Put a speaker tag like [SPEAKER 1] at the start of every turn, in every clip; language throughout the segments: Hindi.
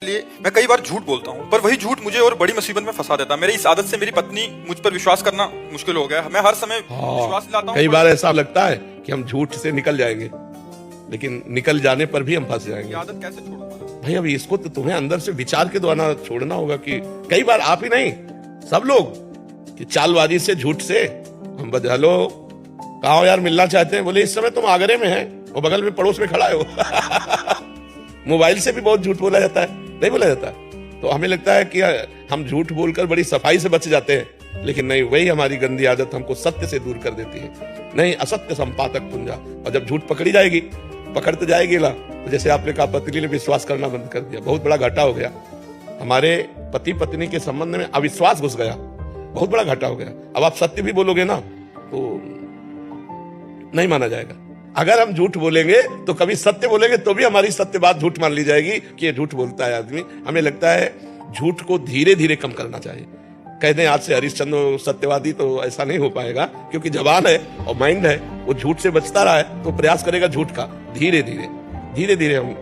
[SPEAKER 1] लिए मैं कई बार झूठ बोलता हूँ, पर वही झूठ मुझे और बड़ी मुसीबत में फंसा देता है। मेरी इस आदत से मेरी पत्नी मुझ पर विश्वास करना मुश्किल हो गया है। मैं हर समय विश्वास दिलाता हूँ।
[SPEAKER 2] कई बार ऐसा लगता है कि हम झूठ से निकल जाएंगे, लेकिन निकल जाने पर भी हम फंस जाएंगे।
[SPEAKER 1] आदत कैसे छोड़ूंगा
[SPEAKER 2] भाई अब इसको तो तुम्हें अंदर से विचार के द्वारा छोड़ना होगा कि कई बार आप ही नहीं सब लोग कि चालबाजी से झूठ से हम हेलो कहा हो यार, मिलना चाहते हैं, बोले इस समय तुम आगरे में है, वो बगल में पड़ोस में खड़ा है वो मोबाइल से भी बहुत झूठ बोला जाता है, नहीं बोला जाता। तो हमें लगता है कि हम झूठ बोलकर बड़ी सफाई से बच जाते हैं, लेकिन नहीं, वही हमारी गंदी आदत हमको सत्य से दूर कर देती है। नहीं, असत्य संपादक पुंजा। और जब झूठ पकड़ी जाएगी, पकड़ तो जाएगी ना, तो जैसे आपने कहा पत्नी ने विश्वास करना बंद कर दिया, बहुत बड़ा घाटा हो गया। हमारे पति पत्नी के संबंध में अविश्वास घुस गया, बहुत बड़ा घाटा हो गया। अब आप सत्य भी बोलोगे ना तो नहीं माना जाएगा। अगर हम झूठ बोलेंगे तो कभी सत्य बोलेंगे तो भी हमारी सत्य बात झूठ मान ली जाएगी कि ये झूठ बोलता है आदमी। हमें लगता है झूठ को धीरे धीरे कम करना चाहिए। कह दें आज से हरिश्चंद्र सत्यवादी, तो ऐसा नहीं हो पाएगा, क्योंकि जवान है और माइंड है, वो झूठ से बचता रहा है तो प्रयास करेगा झूठ का। धीरे धीरे हम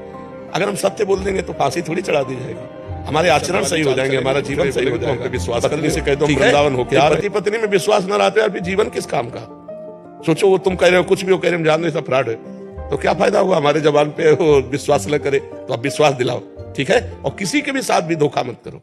[SPEAKER 2] अगर हम सत्य बोल देंगे तो फांसी थोड़ी चढ़ा दी जाएगी, हमारे आचरण सही हो जाएंगे, हमारा जीवन सही हो जाएगा। विश्वास पत्नी से कह दो वृंदावन हो गया, पति पत्नी में विश्वास न रहते फिर जीवन किस काम का। सोचो वो तुम कह रहे हो कुछ भी हो, कह रहे हो जान दो सब फ्रॉड है, तो क्या फायदा हुआ। हमारे जवान पे वो विश्वास न करे तो आप विश्वास दिलाओ, ठीक है। और किसी के भी साथ भी धोखा मत करो।